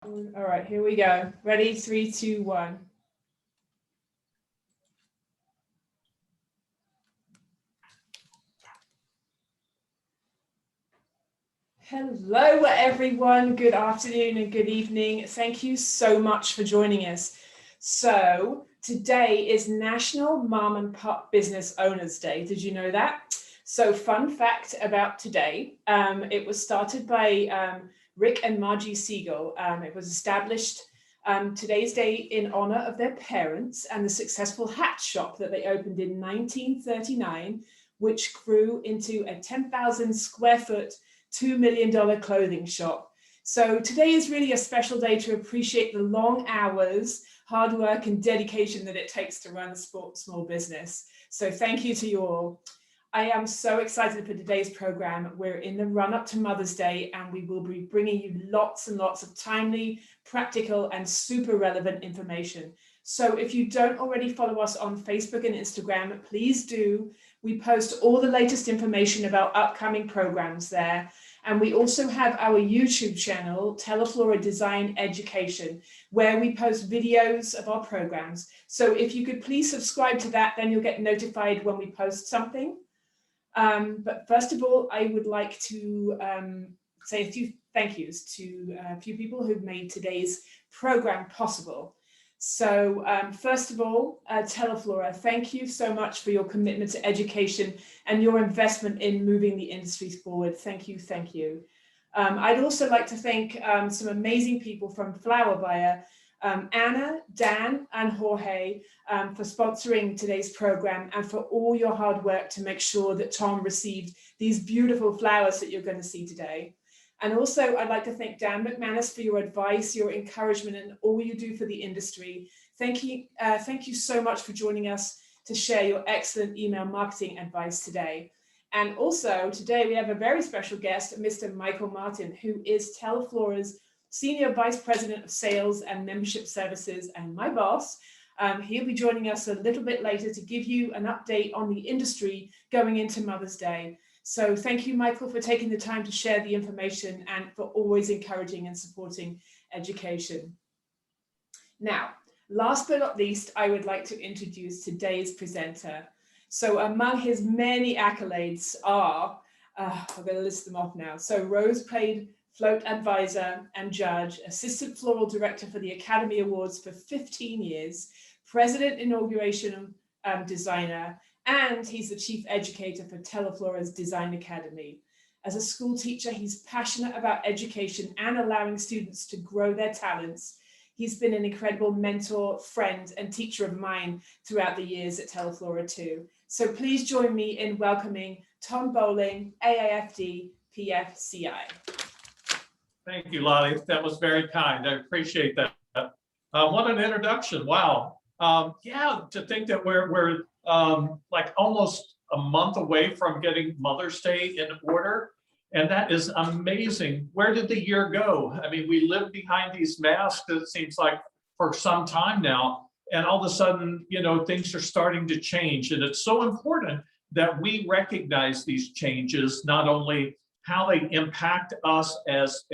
All right, here we go. Ready? 3, 2, 1. Hello, everyone. Good afternoon and good evening. Thank you so much for joining us. So today is National Mom and Pop Business Owners Day. Did you know that? So fun fact about today, it was started by Rick and Margie Siegel. It was established today's day in honor of their parents and the successful hat shop that they opened in 1939, which grew into a 10,000 square foot $2 million clothing shop. So today is really a special day to appreciate the long hours, hard work and dedication that it takes to run a small business. So thank you to you all. I am so excited for today's program. We're in the run up to Mother's Day and we will be bringing you lots and lots of timely, practical and super relevant information. So if you don't already follow us on Facebook and Instagram, please do. We post all the latest information about upcoming programs there. And we also have our YouTube channel, Teleflora Design Education, where we post videos of our programs. So if you could please subscribe to that, then you'll get notified when we post something. But first of all, I would like to say a few thank yous to a few people who've made today's program possible. So first of all, Teleflora, thank you so much for your commitment to education and your investment in moving the industry forward. Thank you, thank you. I'd also like to thank some amazing people from Flower Buyer, Anna, Dan, and Jorge for sponsoring today's program and for all your hard work to make sure that Tom received these beautiful flowers that you're going to see today. And also, I'd like to thank Dan McManus for your advice, your encouragement, and all you do for the industry. Thank you so much for joining us to share your excellent email marketing advice today. And also, today we have a very special guest, Mr. Michael Martin, who is Teleflora's Senior Vice President of Sales and Membership Services and my boss. He'll be joining us a little bit later to give you an update on the industry going into Mother's Day. So thank you, Michael, for taking the time to share the information and for always encouraging and supporting education. Now, last but not least, I would like to introduce today's presenter. So among his many accolades are, I'm going to list them off now. So Rose Paid Float Advisor and Judge, Assistant Floral Director for the Academy Awards for 15 years, President Inauguration Designer, and he's the Chief Educator for Teleflora's Design Academy. As a school teacher, he's passionate about education and allowing students to grow their talents. He's been an incredible mentor, friend, and teacher of mine throughout the years at Teleflora too. So please join me in welcoming Tom Bowling, AIFD, PFCI. Thank you, Lottie. That was very kind. I appreciate that. What an introduction. Wow. Yeah, to think that we're like almost a month away from getting Mother's Day in order. And that is amazing. Where did the year go? I mean, we lived behind these masks, it seems like, for some time now. And all of a sudden, you know, things are starting to change. And it's so important that we recognize these changes, not only how they impact us as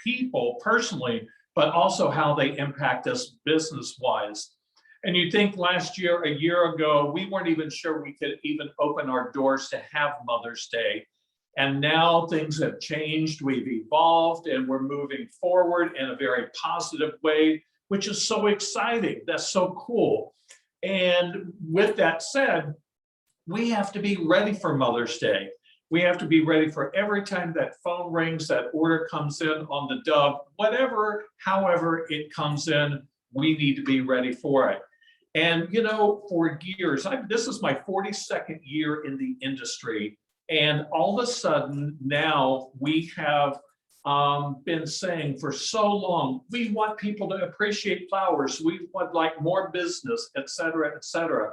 people personally, but also how they impact us business-wise. And you think last year, a year ago, we weren't even sure we could even open our doors to have Mother's Day. And now things have changed, we've evolved, and we're moving forward in a very positive way, which is so exciting. That's so cool. And with that said, we have to be ready for Mother's Day. We have to be ready for every time that phone rings, that order comes in on the dove, whatever, however it comes in, we need to be ready for it. And, you know, for years, this is my 42nd year in the industry. And all of a sudden now we have been saying for so long, we want people to appreciate flowers. We want like more business, et cetera, et cetera.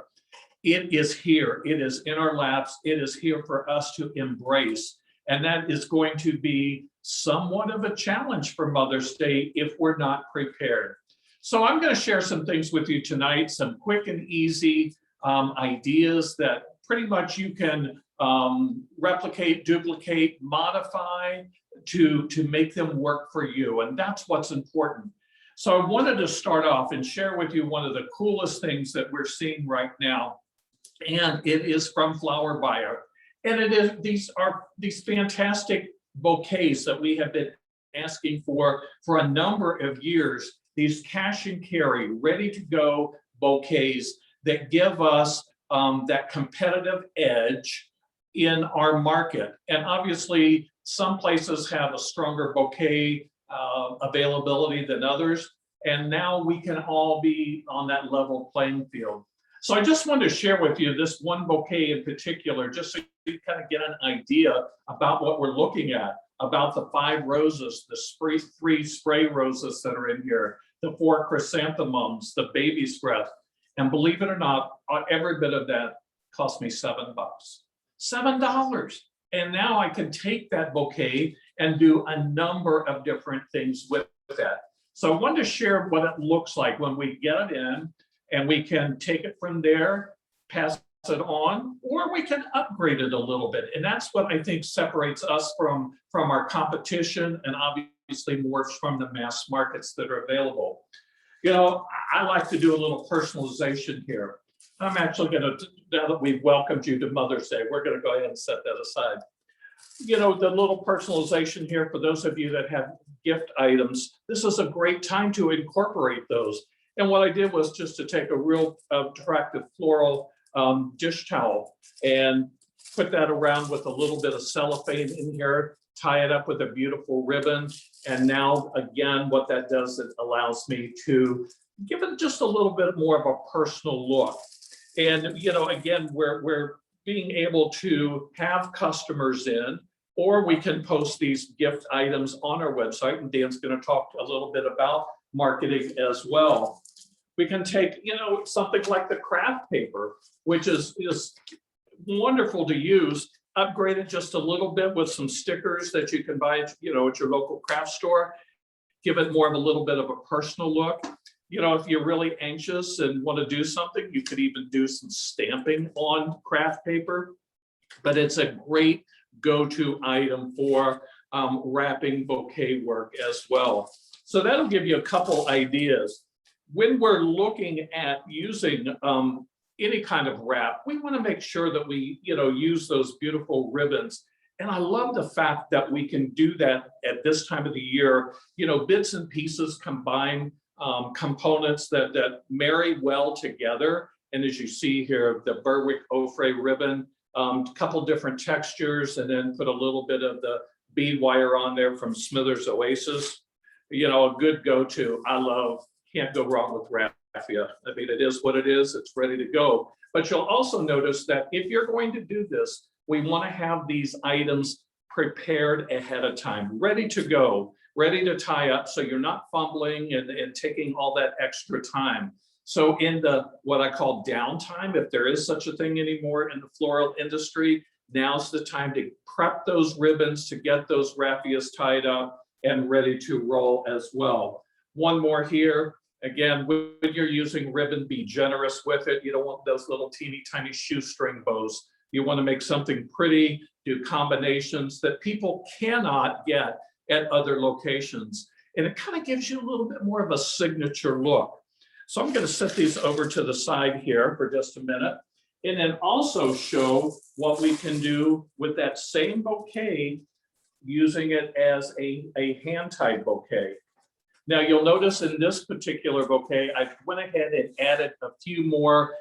It is here. It is in our laps. It is here for us to embrace. And that is going to be somewhat of a challenge for Mother's Day if we're not prepared. So I'm going to share some things with you tonight, some quick and easy ideas that pretty much you can replicate, duplicate, modify to make them work for you. And that's what's important. So I wanted to start off and share with you one of the coolest things that we're seeing right now, and it is from Flower Buyer. And it is these fantastic bouquets that we have been asking for a number of years, these cash and carry, ready to go bouquets that give us that competitive edge in our market. And obviously, some places have a stronger bouquet availability than others. And now we can all be on that level playing field. So I just wanted to share with you this one bouquet in particular, just so you kind of get an idea about what we're looking at, about the 5 roses, the 3 spray roses that are in here, the 4 chrysanthemums, the baby's breath. And believe it or not, every bit of that cost me $7. $7. And now I can take that bouquet and do a number of different things with that. So I wanted to share what it looks like when we get it in, and we can take it from there, pass it on, or we can upgrade it a little bit. And that's what I think separates us from our competition, and obviously more from the mass markets that are available. You know, I like to do a little personalization here. I'm actually going to, now that we've welcomed you to Mother's Day, we're going to go ahead and set that aside. You know, the little personalization here, for those of you that have gift items, this is a great time to incorporate those. And what I did was just to take a real attractive floral dish towel and put that around with a little bit of cellophane in here, tie it up with a beautiful ribbon. And now, again, what that does, it allows me to give it just a little bit more of a personal look. And, you know, again, we're being able to have customers in, or we can post these gift items on our website. And Dan's going to talk a little bit about marketing as well. We can take, you know, something like the craft paper, which is wonderful to use, upgrade it just a little bit with some stickers that you can buy, you know, at your local craft store, give it more of a little bit of a personal look. You know, if you're really anxious and want to do something, you could even do some stamping on craft paper, but it's a great go-to item for wrapping bouquet work as well. So that'll give you a couple ideas. When we're looking at using any kind of wrap, we want to make sure that we, you know, use those beautiful ribbons. And I love the fact that we can do that at this time of the year. You know, bits and pieces combine components that marry well together. And as you see here, the Berwick Ofray ribbon, a couple different textures, and then put a little bit of the bead wire on there from Smithers Oasis. You know, a good go-to. I love. Can't go wrong with raffia. I mean, it is what it is. It's ready to go. But you'll also notice that if you're going to do this, we want to have these items prepared ahead of time, ready to go, ready to tie up, so you're not fumbling and taking all that extra time. So in the what I call downtime, if there is such a thing anymore in the floral industry, now's the time to prep those ribbons, to get those raffias tied up and ready to roll as well. One more here. Again, when you're using ribbon, be generous with it. You don't want those little teeny tiny shoestring bows. You want to make something pretty, do combinations that people cannot get at other locations. And it kind of gives you a little bit more of a signature look. So I'm going to set these over to the side here for just a minute, and then also show what we can do with that same bouquet, using it as a hand-tied bouquet. Now you'll notice in this particular bouquet, I went ahead and added a few more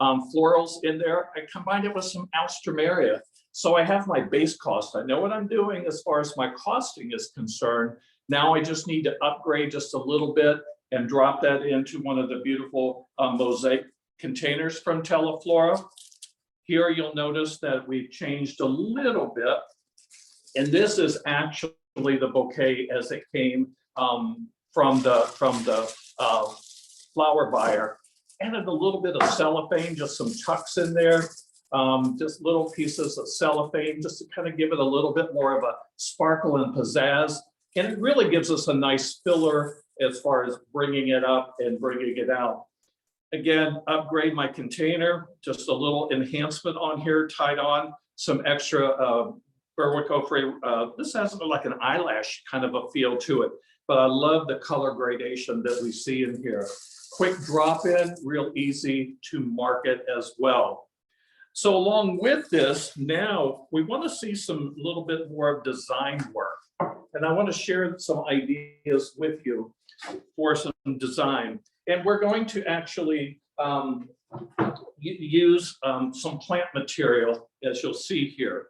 florals in there. I combined it with some alstroemeria. So I have my base cost. I know what I'm doing as far as my costing is concerned. Now I just need to upgrade just a little bit and drop that into one of the beautiful mosaic containers from Teleflora. Here you'll notice that we've changed a little bit. And this is actually the bouquet as it came from the flower buyer. Added a little bit of cellophane, just some tucks in there, just little pieces of cellophane, just to kind of give it a little bit more of a sparkle and pizzazz. And it really gives us a nice filler as far as bringing it up and bringing it out. Again, upgrade my container, just a little enhancement on here, tied on some extra Berwick Ofray. This has like an eyelash kind of a feel to it. but I love the color gradation that we see in here. Quick drop in, real easy to market as well. So along with this, now we want to see some little bit more of design work. And I want to share some ideas with you for some design. And we're going to actually use some plant material, as you'll see here.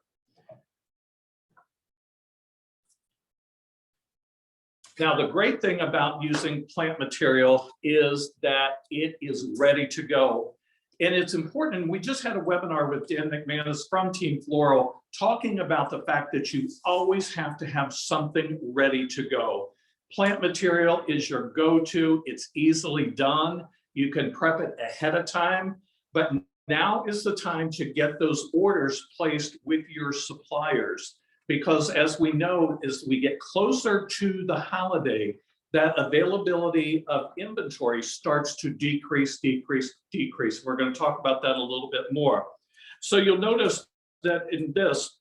Now, the great thing about using plant material is that it is ready to go. And it's important, we just had a webinar with Dan McManus from Team Floral talking about the fact that you always have to have something ready to go. Plant material is your go-to, it's easily done. You can prep it ahead of time, but now is the time to get those orders placed with your suppliers. Because as we know, as we get closer to the holiday, that availability of inventory starts to decrease. We're going to talk about that a little bit more. So you'll notice that in this,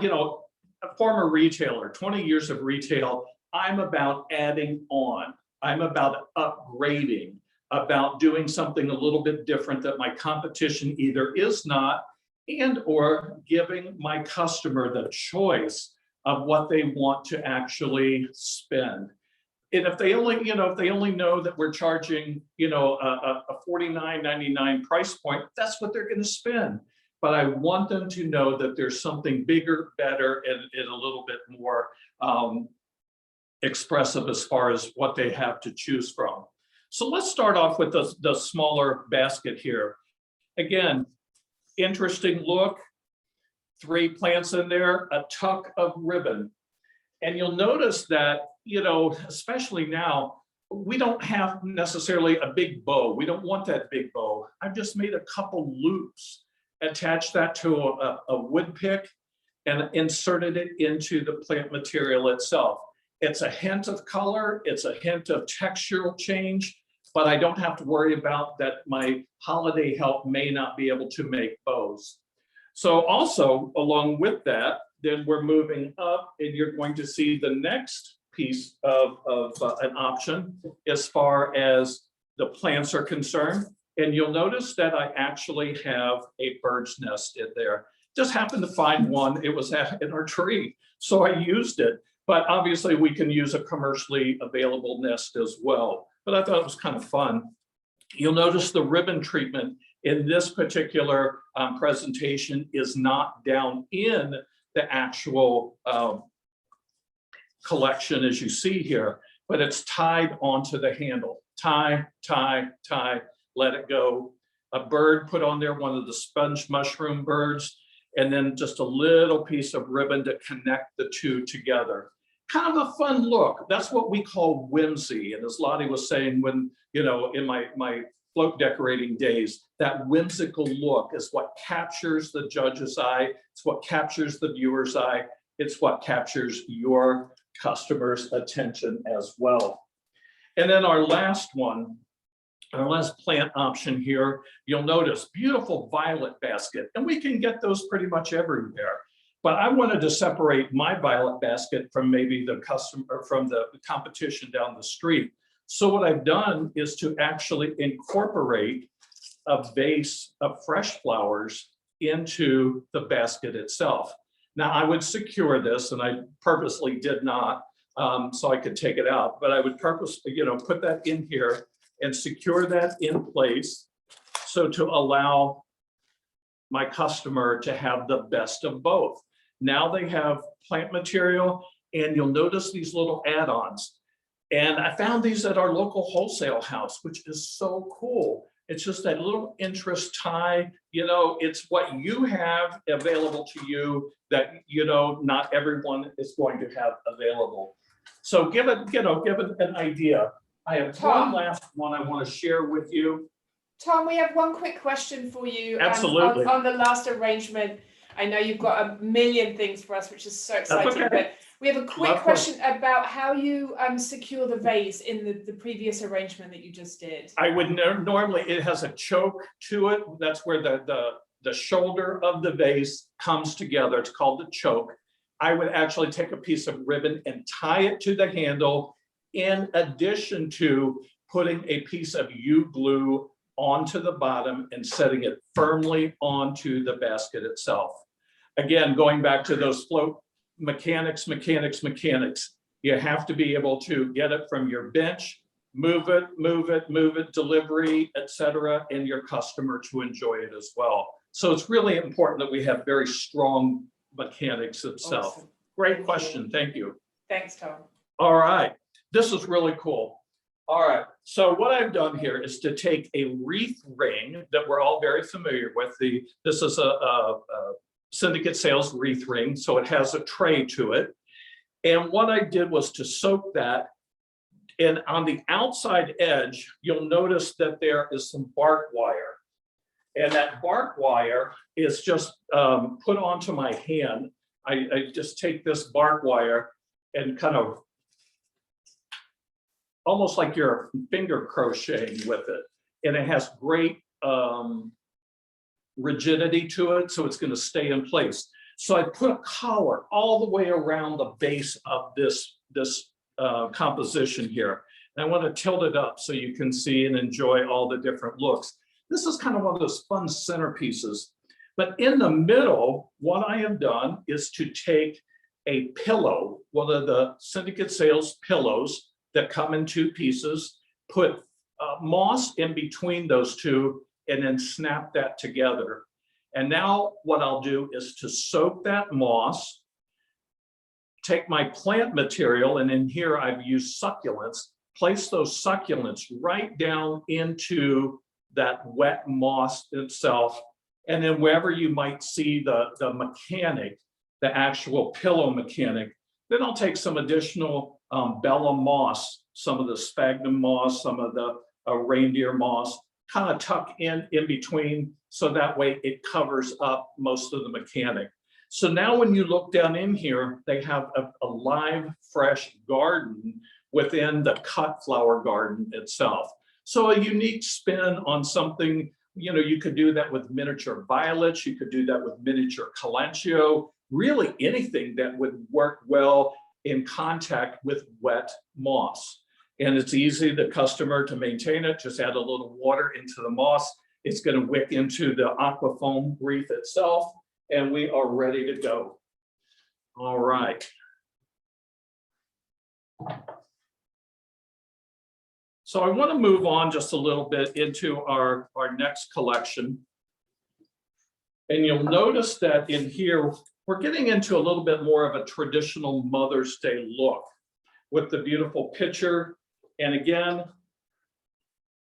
you know, a former retailer, 20 years of retail, I'm about adding on. I'm about upgrading, about doing something a little bit different that my competition either is not, and or giving my customer the choice of what they want to actually spend. And if they only, you know, if they only know that we're charging, you know, a $49.99 price point, that's what they're going to spend. But I want them to know that there's something bigger, better, and a little bit more expressive as far as what they have to choose from. So let's start off with the smaller basket here. Again, interesting look, 3 plants in there, a tuck of ribbon. And you'll notice that, you know, especially now, we don't have necessarily a big bow. We don't want that big bow. I've just made a couple loops, attached that to a wood pick, and inserted it into the plant material itself. It's a hint of color, it's a hint of textural change, but I don't have to worry about that my holiday help may not be able to make bows. So also, along with that, then we're moving up and you're going to see the next piece of an option as far as the plants are concerned. And you'll notice that I actually have a bird's nest in there. Just happened to find one, it was in our tree, so I used it. But obviously we can use a commercially available nest as well. But I thought it was kind of fun. You'll notice the ribbon treatment in this particular presentation is not down in the actual collection as you see here, but it's tied onto the handle. Tie, tie, tie, let it go. A bird put on there, one of the sponge mushroom birds, and then just a little piece of ribbon to connect the two together. Kind of a fun look. That's what we call whimsy. And as Lottie was saying, when, you know, in my float decorating days, that whimsical look is what captures the judge's eye. It's what captures the viewer's eye. It's what captures your customer's attention as well. And then our last one, our last plant option here, you'll notice beautiful violet basket. And we can get those pretty much everywhere. But I wanted to separate my violet basket from maybe the customer, from the competition down the street. So what I've done is to actually incorporate a vase of fresh flowers into the basket itself. Now I would secure this, and I purposely did not, so I could take it out, but I would purposely, you know, put that in here and secure that in place, so to allow my customer to have the best of both. Now they have plant material, and you'll notice these little add-ons. And I found these at our local wholesale house, which is so cool. It's just that little interest tie, you know, it's what you have available to you that, you know, not everyone is going to have available. So give it, you know, give it an idea. I have one last one I want to share with you. Tom, we have one quick question for you. Absolutely. On the last arrangement. I know you've got a million things for us, which is so exciting, but we have a quick question about how you secure the vase in the previous arrangement that you just did. I would normally, it has a choke to it. That's where the shoulder of the vase comes together. It's called the choke. I would actually take a piece of ribbon and tie it to the handle in addition to putting a piece of U-glue onto the bottom and setting it firmly onto the basket itself. Again, going back to those float mechanics, you have to be able to get it from your bench, move it, delivery, etc., and your customer to enjoy it as well. So it's really important that we have very strong mechanics itself. Awesome. Great question, thank you. Thanks, Tom. All right, this is really cool. All right, so what I've done here is to take a wreath ring that we're all very familiar with. This is a syndicate sales wreath ring, so it has a tray to it. And what I did was to soak that, and on the outside edge, you'll notice that there is some bark wire. And that bark wire is just put onto my hand. I just take this bark wire and kind of, almost like you're finger crocheting with it. And it has great rigidity to it, so it's going to stay in place. So I put a collar all the way around the base of this composition here. And I want to tilt it up so you can see and enjoy all the different looks. This is kind of one of those fun centerpieces. But in the middle, what I have done is to take a pillow, one of the syndicate sales pillows that come in two pieces, put moss in between those two, and then snap that together. And now what I'll do is to soak that moss, take my plant material, and in here I've used succulents, place those succulents right down into that wet moss itself. And then wherever you might see the mechanic, the actual pillow mechanic, then I'll take some additional Bella moss, some of the sphagnum moss, some of the reindeer moss, kind of tuck in between, so that way it covers up most of the mechanic. So now when you look down in here, they have a live, fresh garden within the cut flower garden itself. So a unique spin on something, you know, you could do that with miniature violets, you could do that with miniature kalanchoe, really anything that would work well in contact with wet moss. And it's easy, the customer, to maintain it. Just add a little water into the moss. It's going to wick into the aquafoam wreath itself, and we are ready to go. All right. So I want to move on just a little bit into our next collection. And you'll notice that in here, we're getting into a little bit more of a traditional Mother's Day look with the beautiful picture. And again,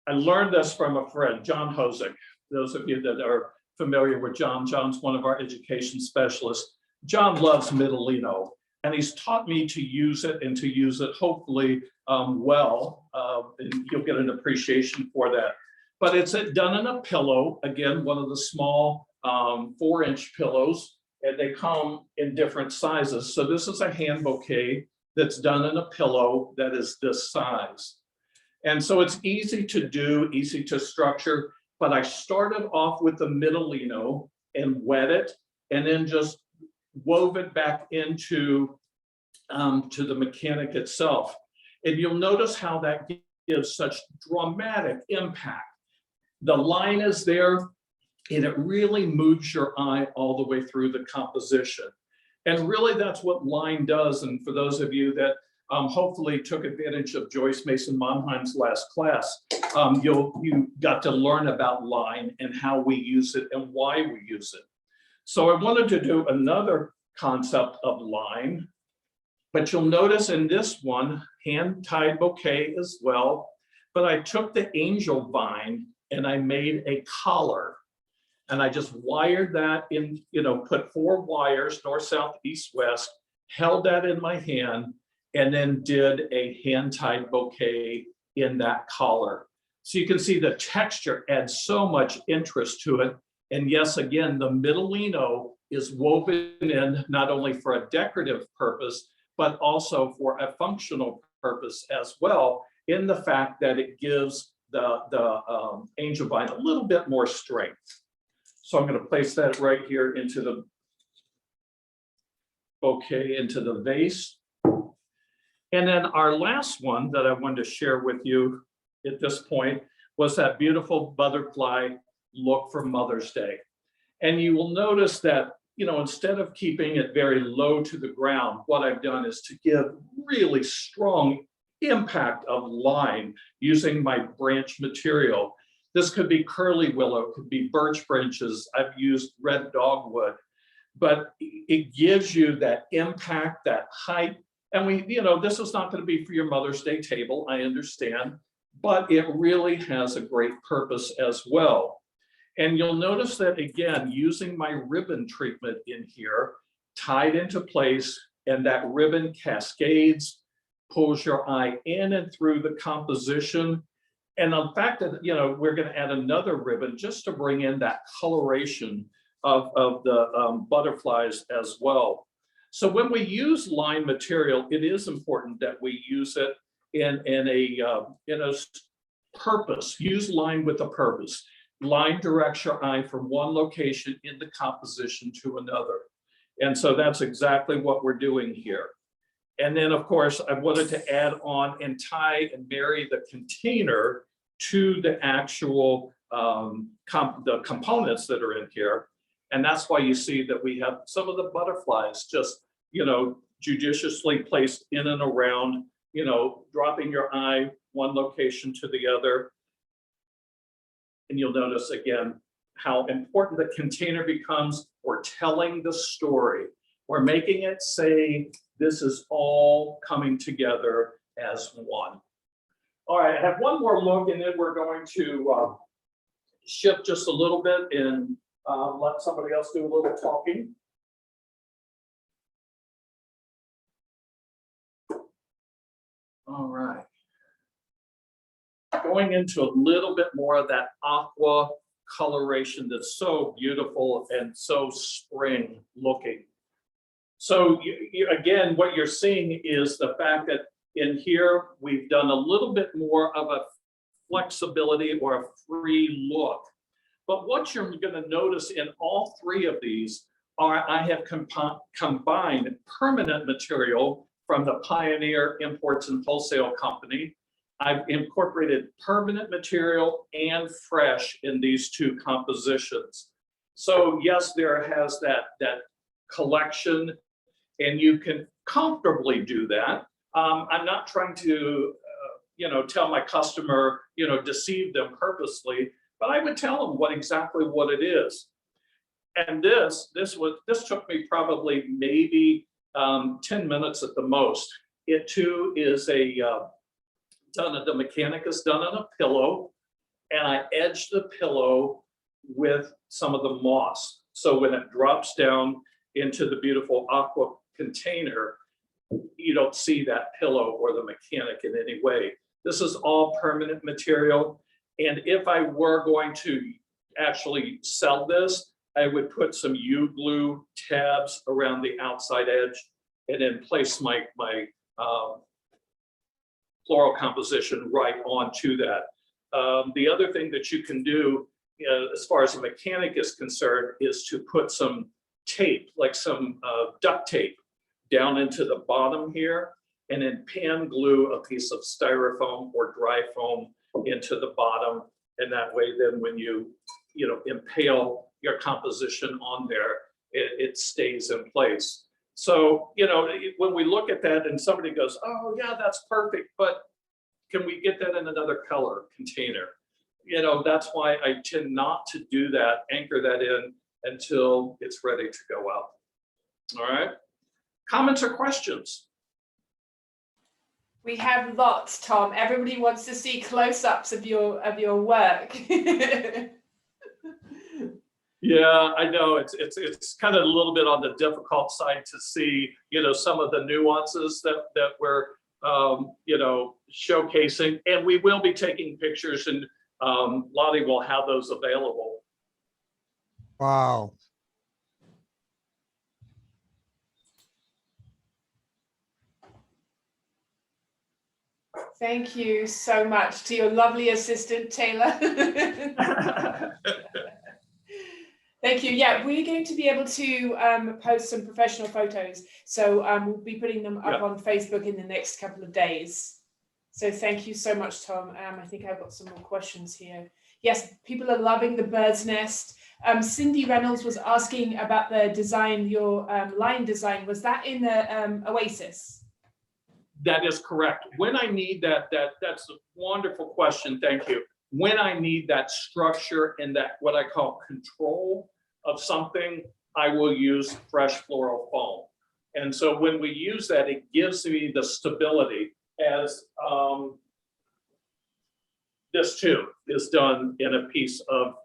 I learned this from a friend, John Hosick. Those of you that are familiar with John, John's one of our education specialists. John loves Middlino, and he's taught me to use it and to use it hopefully well, and you'll get an appreciation for that. But it's done in a pillow, again, one of the small 4-inch pillows, and they come in different sizes. So this is a hand bouquet that's done in a pillow that is this size. And so it's easy to do, easy to structure, but I started off with the Middlino and wet it, and then just wove it back into to the mechanic itself. And you'll notice how that gives such dramatic impact. The line is there, and it really moves your eye all the way through the composition. And really that's what line does. And for those of you that hopefully took advantage of Joyce Mason Monheim's last class, you got to learn about line and how we use it and why we use it. So I wanted to do another concept of line, but you'll notice in this one, hand-tied bouquet as well, but I took the angel vine and I made a collar. And I just wired that in, you know, put 4 wires, north, south, east, west, held that in my hand, and then did a hand-tied bouquet in that collar. So you can see the texture adds so much interest to it. And yes, again, the Middlino is woven in not only for a decorative purpose, but also for a functional purpose as well, in the fact that it gives the angel vine a little bit more strength. So I'm going to place that right here into the bouquet, into the vase. And then our last one that I wanted to share with you at this point was that beautiful butterfly look for Mother's Day. And you will notice that, instead of keeping it very low to the ground, what I've done is to give really strong impact of line using my branch material. This could be curly willow, could be birch branches. I've used red dogwood, but it gives you that impact, that height. And this is not going to be for your Mother's Day table, I understand, but it really has a great purpose as well. And you'll notice that, again, using my ribbon treatment in here, tied into place, and that ribbon cascades, pulls your eye in and through the composition. And the fact that, we're going to add another ribbon just to bring in that coloration of the butterflies as well. So when we use line material, it is important that we use it in a purpose. Use line with a purpose. Line directs your eye from one location in the composition to another. And so that's exactly what we're doing here. And then, of course, I wanted to add on and tie and marry the container to the actual the components that are in here. And that's why you see that we have some of the butterflies just, judiciously placed in and around, dropping your eye one location to the other. And you'll notice again how important the container becomes. We're telling the story. We're making it say this is all coming together as one. All right, I have one more look, and then we're going to shift just a little bit and let somebody else do a little talking. All right. Going into a little bit more of that aqua coloration that's so beautiful and so spring looking. So again, what you're seeing is the fact that in here, we've done a little bit more of a flexibility or a free look. But what you're going to notice in all three of these are I have combined permanent material from the Pioneer Imports and Wholesale Company. I've incorporated permanent material and fresh in these two compositions. So yes, there has that collection, and you can comfortably do that. I'm not trying to, tell my customer, deceive them purposely, but I would tell them exactly what it is. And this took me probably maybe 10 minutes at the most. It too is the mechanic is done on a pillow, and I edge the pillow with some of the moss. So when it drops down into the beautiful aqua container, you don't see that pillow or the mechanic in any way. This is all permanent material. And if I were going to actually sell this, I would put some U-glue tabs around the outside edge and then place my floral composition right onto that. The other thing that you can do, as far as the mechanic is concerned, is to put some tape, like some duct tape, down into the bottom here, and then pan glue a piece of styrofoam or dry foam into the bottom. And that way, then when you impale your composition on there, it stays in place. So, when we look at that and somebody goes, oh yeah, that's perfect, but can we get that in another color container? That's why I tend not to do that, anchor that in until it's ready to go out. All right. Comments or questions? We have lots, Tom. Everybody wants to see close-ups of your work. Yeah, I know it's kind of a little bit on the difficult side to see, some of the nuances that we're, showcasing, and we will be taking pictures, and Lottie will have those available. Wow. Thank you so much to your lovely assistant, Taylor. Thank you. Yeah, we're going to be able to post some professional photos. So we'll be putting them up on Facebook in the next couple of days. So thank you so much, Tom. I think I've got some more questions here. Yes, people are loving the bird's nest. Cindy Reynolds was asking about the design, your line design. Was that in the Oasis? That is correct. When I need that's a wonderful question. Thank you. When I need that structure and that what I call control of something, I will use fresh floral foam. And so when we use that, it gives me the stability as this too is done in a piece of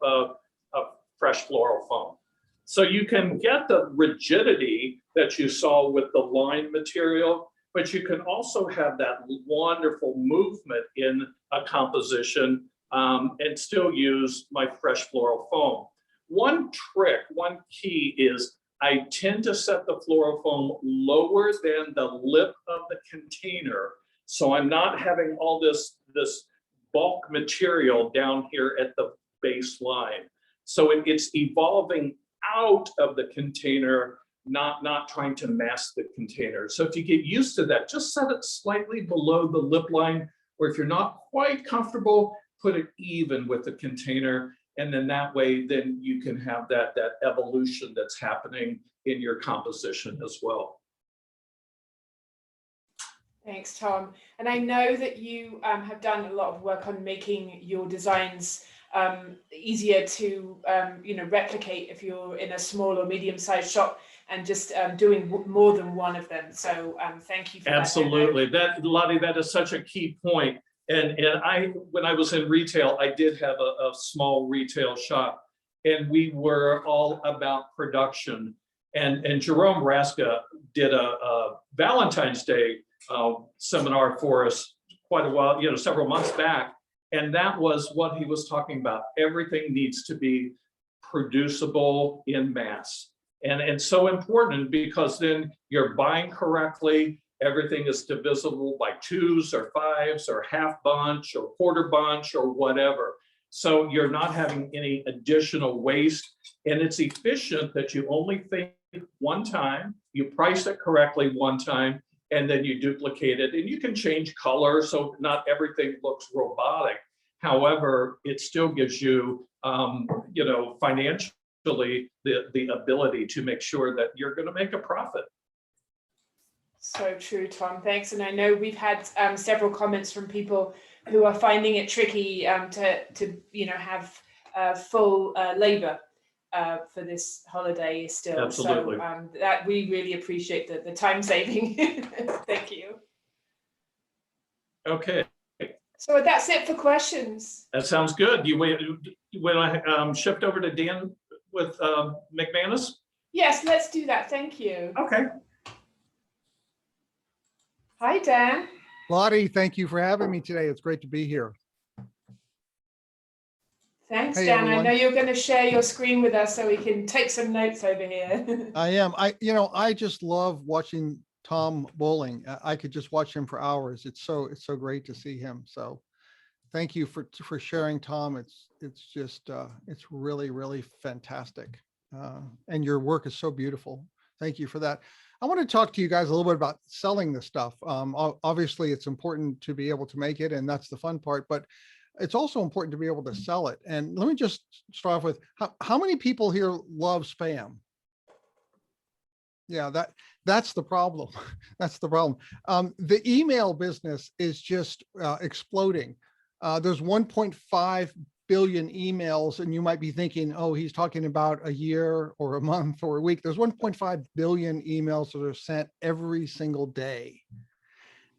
fresh floral foam. So you can get the rigidity that you saw with the line material, but you can also have that wonderful movement in a composition and still use my fresh floral foam. One trick, one key is I tend to set the floral foam lower than the lip of the container. So I'm not having all this bulk material down here at the baseline. So it's evolving out of the container, not trying to mask the container. So if you get used to that, just set it slightly below the lip line, or if you're not quite comfortable, put it even with the container. And then that way, then you can have that evolution that's happening in your composition as well. Thanks, Tom. And I know that you have done a lot of work on making your designs easier to replicate if you're in a small or medium-sized shop and just doing more than one of them. So thank you for Absolutely. Lottie, that is such a key point. And when I was in retail, I did have a small retail shop, and we were all about production. And Jerome Raska did a Valentine's Day seminar for us quite a while, several months back. And that was what he was talking about. Everything needs to be producible in mass. And it's so important because then you're buying correctly. Everything is divisible by 2s or 5s or half bunch or quarter bunch or whatever. So you're not having any additional waste, and it's efficient that you only think one time, you price it correctly one time, and then you duplicate it, and you can change color so not everything looks robotic. However, it still gives you, financially the ability to make sure that you're going to make a profit. So true, Tom. Thanks. And I know we've had several comments from people who are finding it tricky to have full labor for this holiday still. Absolutely. So that we really appreciate the time saving. Thank you. Okay. So that's it for questions. That sounds good. You want to shift over to Dan with McManus? Yes, let's do that. Thank you. Okay. Hi, Dan. Lottie, thank you for having me today. It's great to be here. Thanks, Hey, Dan. everyone. I know you're going to share your screen with us so we can take some notes over here. I am. I just love watching Tom bowling. I could just watch him for hours. It's so great to see him. So thank you for sharing, Tom. It's just it's really, really fantastic. And your work is so beautiful. Thank you for that. I want to talk to you guys a little bit about selling this stuff. Obviously, it's important to be able to make it, and that's the fun part, but it's also important to be able to sell it. And let me just start off with, how many people here love spam? Yeah, that's the problem. That's the problem. The email business is just exploding. There's 1.5 billion emails, and you might be thinking, oh, he's talking about a year or a month or a week. There's 1.5 billion emails that are sent every single day.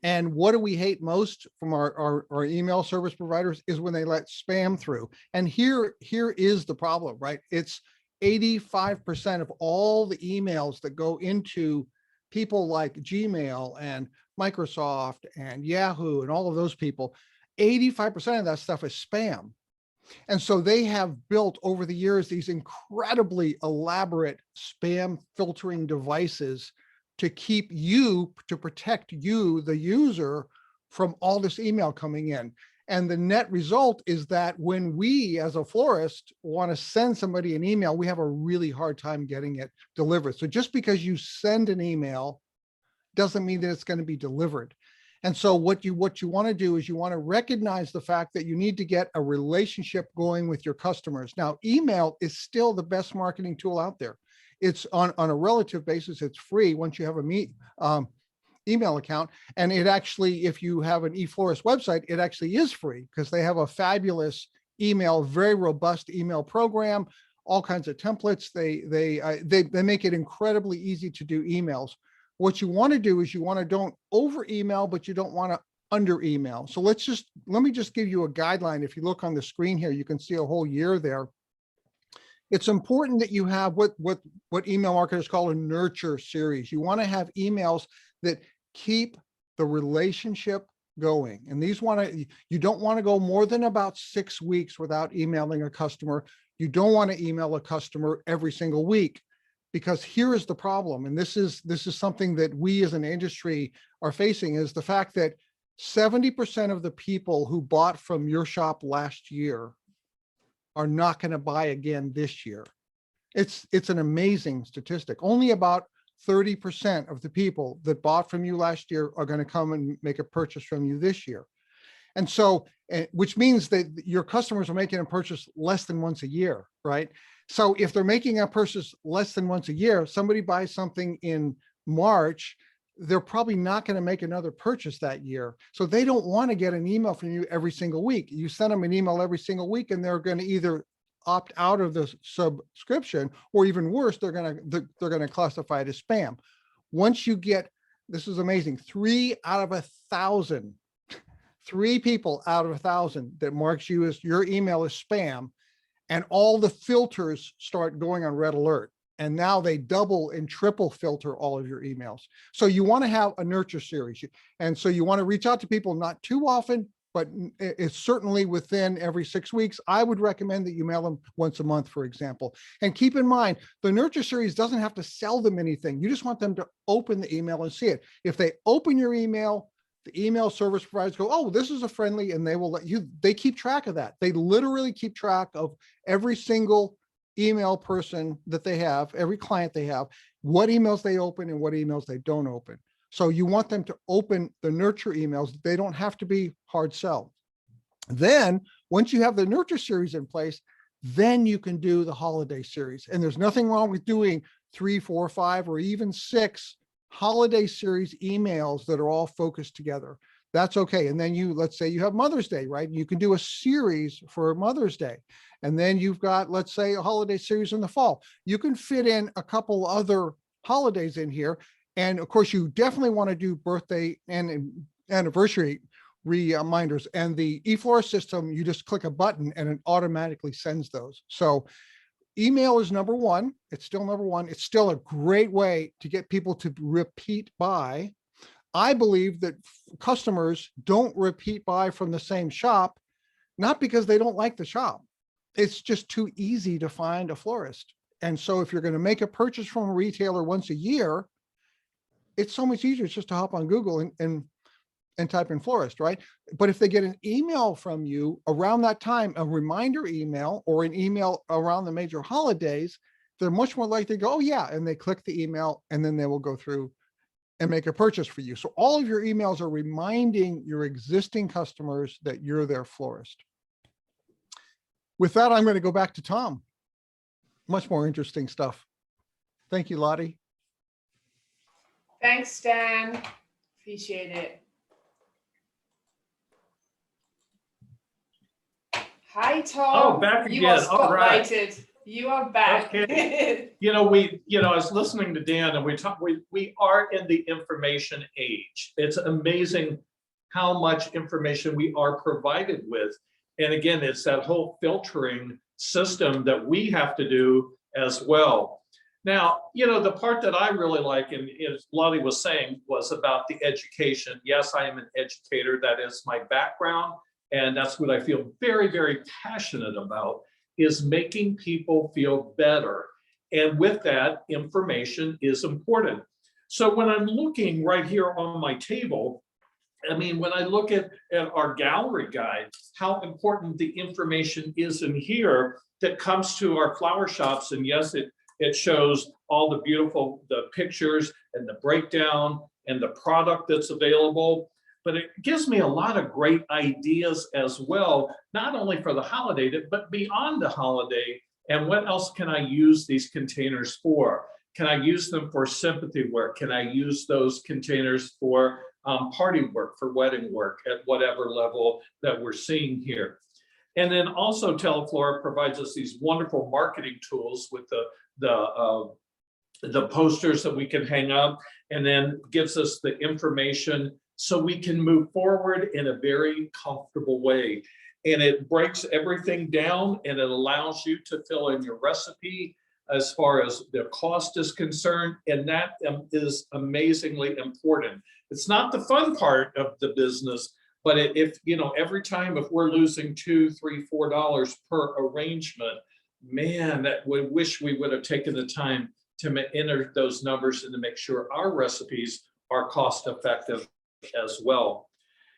And what do we hate most from our email service providers is when they let spam through. And here is the problem, right? It's 85% of all the emails that go into people like Gmail and Microsoft and Yahoo and all of those people, 85% of that stuff is spam. And so they have built over the years these incredibly elaborate spam filtering devices to protect you, the user, from all this email coming in. And the net result is that when we, as a florist, want to send somebody an email, we have a really hard time getting it delivered. So just because you send an email doesn't mean that it's going to be delivered. And so what you want to do is you want to recognize the fact that you need to get a relationship going with your customers. Now, email is still the best marketing tool out there. It's on a relative basis, it's free once you have a email account. And it actually, if you have an eFlorist website, it actually is free because they have a fabulous email, very robust email program, all kinds of templates. They make it incredibly easy to do emails. What you want to do is you want to don't over email, but you don't want to under email. So let me just give you a guideline. If you look on the screen here, you can see a whole year there. It's important that you have what email marketers call a nurture series. You want to have emails that keep the relationship going. And you don't want to go more than about 6 weeks without emailing a customer. You don't want to email a customer every single week, because here is the problem. And this is something that we as an industry are facing, is the fact that 70% of the people who bought from your shop last year are not going to buy again this year. It's an amazing statistic. Only about 30% of the people that bought from you last year are going to come and make a purchase from you this year. And so, which means that your customers are making a purchase less than once a year, right? So if they're making a purchase less than once a year, somebody buys something in March, they're probably not going to make another purchase that year. So they don't want to get an email from you every single week. You send them an email every single week, and they're going to either opt out of the subscription, or even worse, they're going to classify it as spam. Once you get, this is amazing, 3 out of 1,000, 3 people out of 1,000 that marks you as your email is spam, and all the filters start going on red alert. And now they double and triple filter all of your emails. So you want to have a nurture series. And so you want to reach out to people not too often, but it's certainly within every 6 weeks. I would recommend that you mail them once a month, for example. And keep in mind, the nurture series doesn't have to sell them anything. You just want them to open the email and see it. If they open your email, the email service providers go, oh, this is a friendly, and they will let you, they keep track of that. They literally keep track of every single email person that they have, every client they have, what emails they open and what emails they don't open. So you want them to open the nurture emails. They don't have to be hard sell. Then once you have the nurture series in place, then you can do the holiday series. And there's nothing wrong with doing 3, 4, 5, or even 6 holiday series emails that are all focused together. That's okay. And then let's say you have Mother's Day, right? You can do a series for Mother's Day. And then you've got, let's say, a holiday series in the fall. You can fit in a couple other holidays in here. And of course, you definitely want to do birthday and anniversary reminders. And the eFlorist system, you just click a button and it automatically sends those. So email is number one. It's still number one. It's still a great way to get people to repeat buy. I believe that customers don't repeat buy from the same shop, not because they don't like the shop. It's just too easy to find a florist. And so if you're going to make a purchase from a retailer once a year, it's so much easier just to hop on Google and type in florist, right? But if they get an email from you around that time, a reminder email or an email around the major holidays, they're much more likely to go, oh yeah, and they click the email, and then they will go through and make a purchase for you. So all of your emails are reminding your existing customers that you're their florist. With that, I'm going to go back to Tom. Much more interesting stuff. Thank you, Lottie. Thanks, Dan. Appreciate it. Hi, Tom. Oh, back You are again. All right. spotlighted. You are back. Okay. I was listening to Dan, and we are in the information age. It's amazing how much information we are provided with. And again, it's that whole filtering system that we have to do as well. Now, the part that I really like, and as Lottie was saying, was about the education. Yes, I am an educator. That is my background. And that's what I feel very, very passionate about, is making people feel better. And with that, information is important. So when I'm looking right here on my table I mean, when I look at our gallery guide, how important the information is in here that comes to our flower shops. And yes, it shows all the the pictures and the breakdown and the product that's available. But it gives me a lot of great ideas as well, not only for the holiday, but beyond the holiday. And what else can I use these containers for? Can I use them for sympathy work? Can I use those containers for party work, for wedding work at whatever level that we're seeing here? And then also Teleflora provides us these wonderful marketing tools with the posters that we can hang up, and then gives us the information so we can move forward in a very comfortable way. And it breaks everything down, and it allows you to fill in your recipe as far as the cost is concerned. And that is amazingly important. It's not the fun part of the business, but if, you know, every time if we're losing $2, $3, $4 per arrangement, man, that we wish we would have taken the time to enter those numbers and to make sure our recipes are cost effective as well.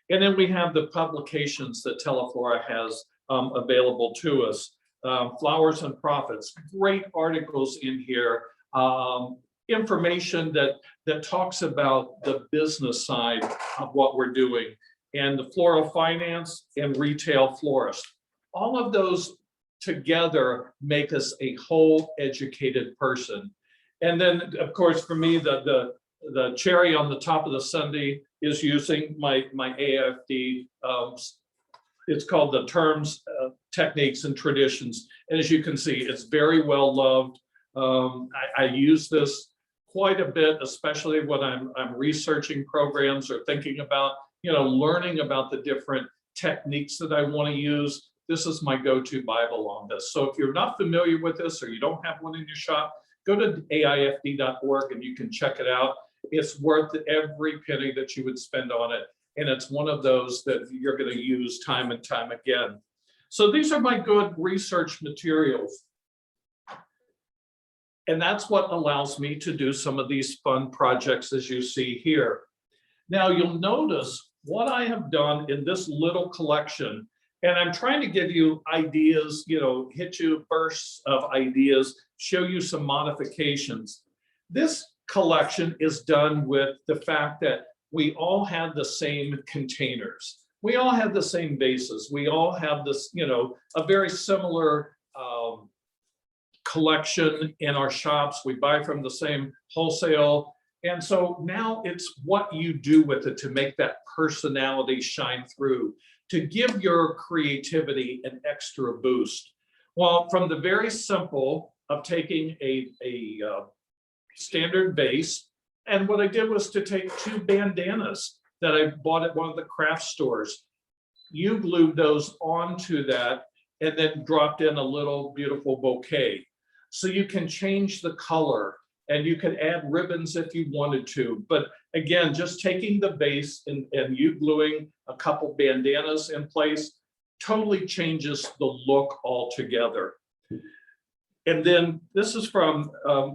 And then we have the publications that Teleflora has available to us. Flowers and Profits, great articles in here, information that talks about the business side of what we're doing, and the floral finance and retail florist. All of those together make us a whole educated person. And then, of course, for me, the cherry on the top of the sundae is using my AIFD. It's called the Terms, Techniques, and Traditions. And as you can see, it's very well loved. I use this quite a bit, especially when I'm researching programs or thinking about, you know, learning about the different techniques that I want to use. This is my go-to Bible on this. So if you're not familiar with this or you don't have one in your shop, go to AIFD.org and you can check it out. It's worth every penny that you would spend on it. And it's one of those that you're going to use time and time again. So these are my good research materials. And that's what allows me to do some of these fun projects as you see here. Now you'll notice what I have done in this little collection, and I'm trying to give you ideas, you know, hit you bursts of ideas, show you some modifications. This collection is done with the fact that we all have the same containers. We all have the same bases. We all have this, you know, a very similar collection in our shops. We buy from the same wholesale. And so now it's what you do with it to make that personality shine through, to give your creativity an extra boost. Well, from the very simple of taking a standard base, and what I did was to take 2 bandanas that I bought at one of the craft stores. You glued those onto that and then dropped in a little beautiful bouquet. So you can change the color and you can add ribbons if you wanted to. But again, just taking the base and you gluing a couple bandanas in place totally changes the look altogether. And then this is from,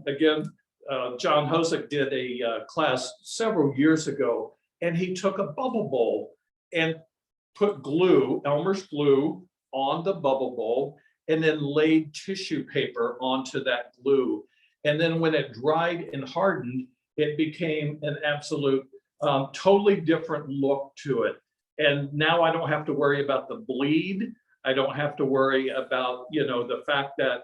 again, John Hosick did a class several years ago, and he took a bubble bowl and put glue, Elmer's glue, on the bubble bowl, and then laid tissue paper onto that glue. And then when it dried and hardened, it became an absolute totally different look to it. And now I don't have to worry about the bleed. I don't have to worry about, you know, the fact that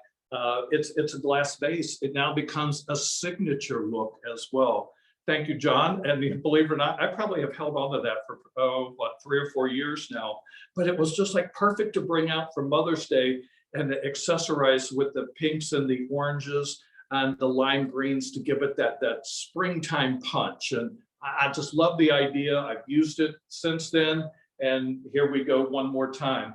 it's a glass base. It now becomes a signature look as well. Thank you, John. And believe it or not, I probably have held on to that for, what, 3 or 4 years now. But it was just like perfect to bring out for Mother's Day and to accessorize with the pinks and the oranges and the lime greens to give it that springtime punch. And I just love the idea. I've used it since then. And here we go one more time.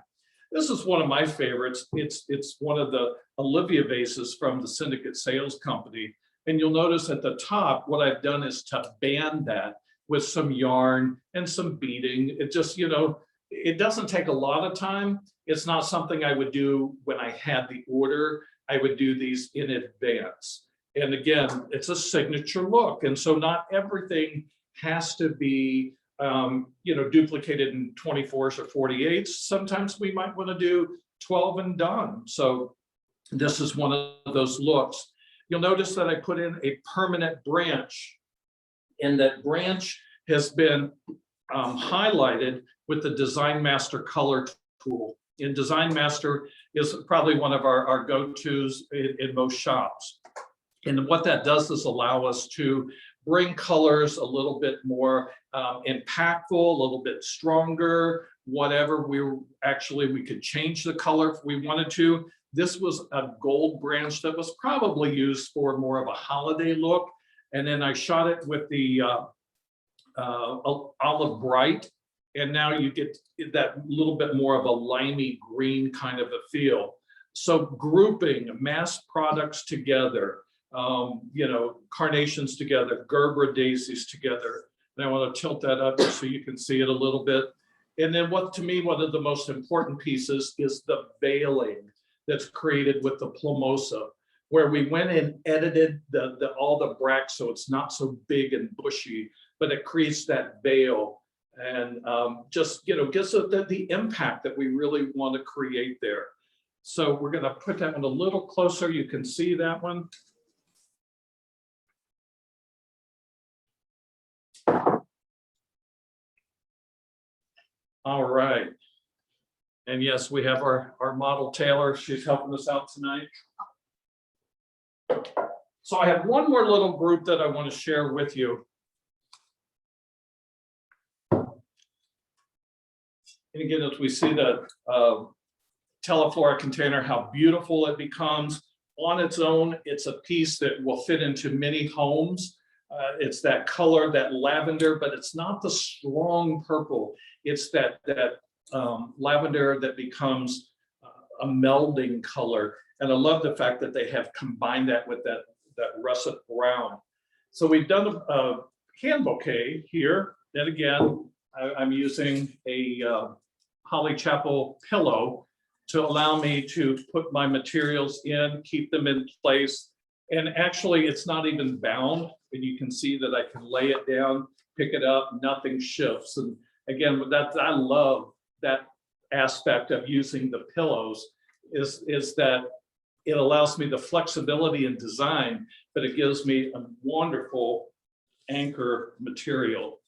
This is one of my favorites. It's one of the Olivia vases from the Syndicate Sales Company. And you'll notice at the top, what I've done is to band that with some yarn and some beading. It just, you know, it doesn't take a lot of time. It's not something I would do when I had the order. I would do these in advance. And again, it's a signature look. And so not everything has to be duplicated in 24s or 48s. Sometimes we might want to do 12 and done. So this is one of those looks. You'll notice that I put in a permanent branch, and that branch has been highlighted with the Design Master color tool. And Design Master is probably one of our go-tos in most shops. And what that does is allow us to bring colors a little bit more impactful, a little bit stronger, whatever. We could change the color if we wanted to. This was a gold branch that was probably used for more of a holiday look. And then I shot it with the olive bright. And now you get that little bit more of a limey green kind of a feel. So grouping mass products together, carnations together, Gerbera daisies together. And I want to tilt that up so you can see it a little bit. And then to me, one of the most important pieces is the veiling that's created with the Plumosa, where we went and edited all the bracts so it's not so big and bushy, but it creates that veil and gives it the impact that we really want to create there. So we're going to put that one a little closer. You can see that one. All right. And yes, we have our model Taylor. She's helping us out tonight. So I have one more little group that I want to share with you. And again, as we see the Teleflora container, how beautiful it becomes. On its own, it's a piece that will fit into many homes. It's that color, that lavender, but it's not the strong purple. It's that lavender that becomes a melding color. And I love the fact that they have combined that with that russet brown. So we've done a hand bouquet here. And again, I'm using a Holly Chapel pillow to allow me to put my materials in, keep them in place. And actually, it's not even bound. And you can see that I can lay it down, pick it up, nothing shifts. And again, I love that aspect of using the pillows is that it allows me the flexibility in design, but it gives me a wonderful anchor material.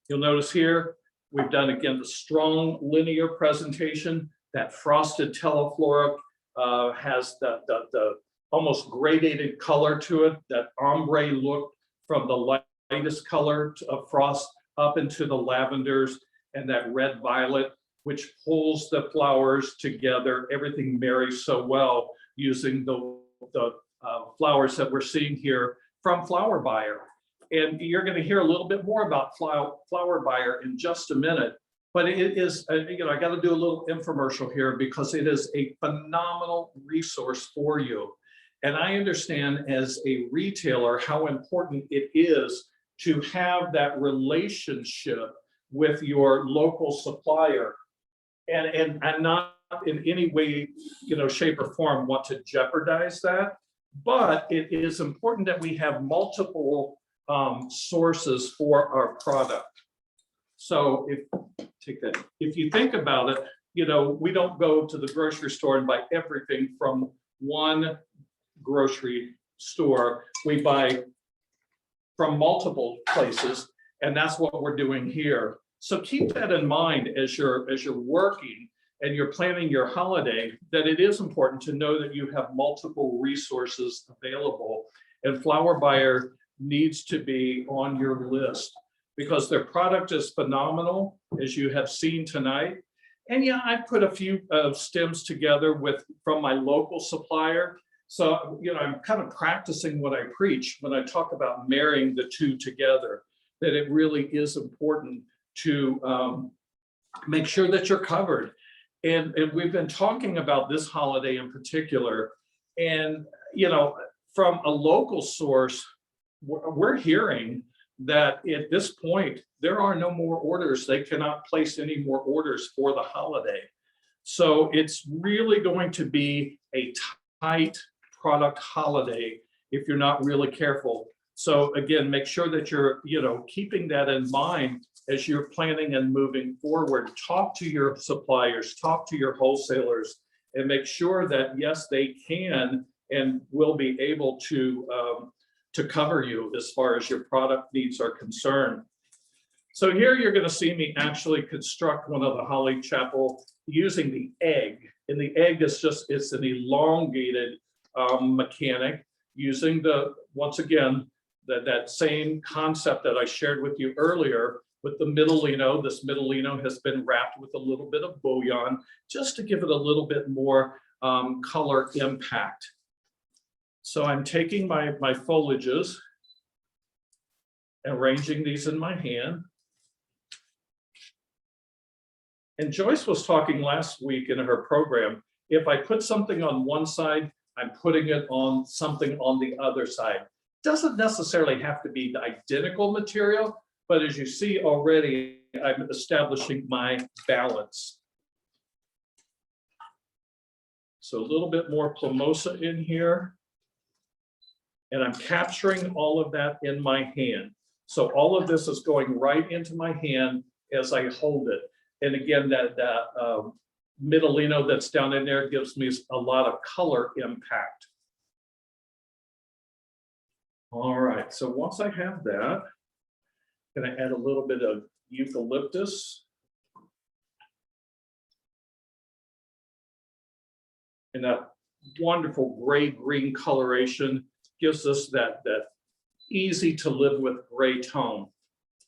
You'll notice here, we've done, again, the strong linear presentation. That frosted Teleflora has the almost gradated color to it, that ombre look from the lightest color of frost up into the lavenders and that red violet, which pulls the flowers together. Everything marries so well using the flowers that we're seeing here from Flower Buyer. And you're going to hear a little bit more about Flower Buyer in just a minute. But it is, I got to do a little infomercial here because it is a phenomenal resource for you. And I understand as a retailer how important it is to have that relationship with your local supplier. And I'm not in any way, shape or form want to jeopardize that. But it is important that we have multiple sources for our product. So if you think about it, we don't go to the grocery store and buy everything from one grocery store. We buy from multiple places, and that's what we're doing here. So keep that in mind as you're working and you're planning your holiday, that it is important to know that you have multiple resources available. And Flower Buyer needs to be on your list because their product is phenomenal, as you have seen tonight. And yeah, I put a few stems together from my local supplier. So, I'm kind of practicing what I preach when I talk about marrying the two together, that it really is important to make sure that you're covered. And we've been talking about this holiday in particular. And, from a local source, we're hearing that at this point, there are no more orders. They cannot place any more orders for the holiday. So it's really going to be a tight product holiday if you're not really careful. So again, make sure that you're, keeping that in mind as you're planning and moving forward. Talk to your suppliers, talk to your wholesalers, and make sure that yes, they can and will be able to cover you as far as your product needs are concerned. So here you're going to see me actually construct one of the holly chapel using the egg. And the egg is it's an elongated mechanic using once again, that same concept that I shared with you earlier with the middle lino. This middle lino has been wrapped with a little bit of bouillon just to give it a little bit more color impact. So I'm taking my foliages, arranging these in my hand. And Joyce was talking last week in her program, if I put something on one side, I'm putting it on something on the other side. Doesn't necessarily have to be the identical material, but as you see already, I'm establishing my balance. So a little bit more plumosa in here. And I'm capturing all of that in my hand. So all of this is going right into my hand as I hold it. And again, that middle lino that's down in there gives me a lot of color impact. All right, so once I have that, I'm going to add a little bit of eucalyptus. And that wonderful gray-green coloration gives us that easy to live with gray tone.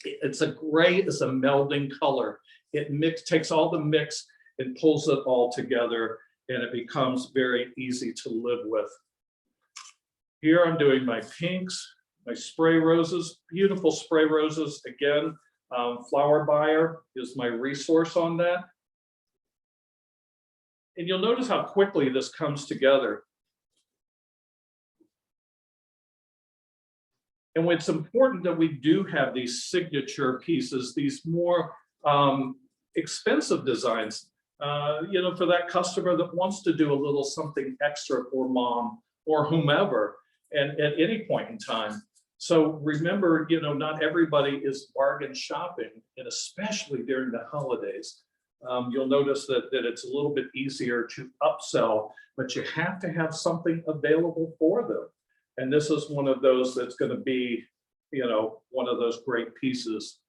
It's a gray, it's a melding color. It takes all the mix and pulls it all together, and it becomes very easy to live with. Here I'm doing my pinks, my spray roses, beautiful spray roses. Again, Flower Buyer is my resource on that. And you'll notice how quickly this comes together. And when it's important that we do have these signature pieces, these more expensive designs, for that customer that wants to do a little something extra for mom or whomever, and at any point in time. So remember, not everybody is bargain shopping, and especially during the holidays. You'll notice that it's a little bit easier to upsell, but you have to have something available for them. And this is one of those that's going to be, one of those great pieces.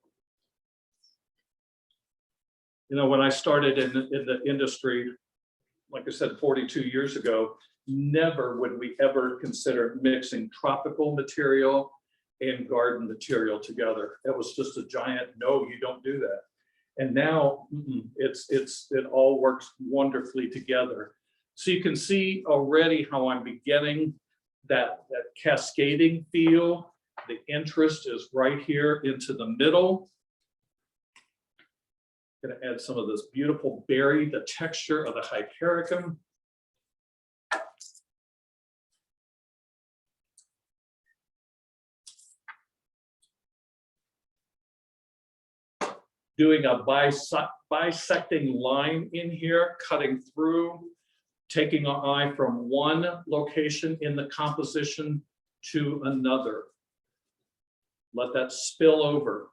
When I started in the industry, like I said, 42 years ago, never would we ever consider mixing tropical material and garden material together. That was just a giant no, you don't do that. And now it all works wonderfully together. So you can see already how I'm beginning that cascading feel. The interest is right here into the middle. Going to add some of this beautiful berry, the texture of the hypericum. Doing a bisecting line in here, cutting through, taking an eye from one location in the composition to another. Let that spill over.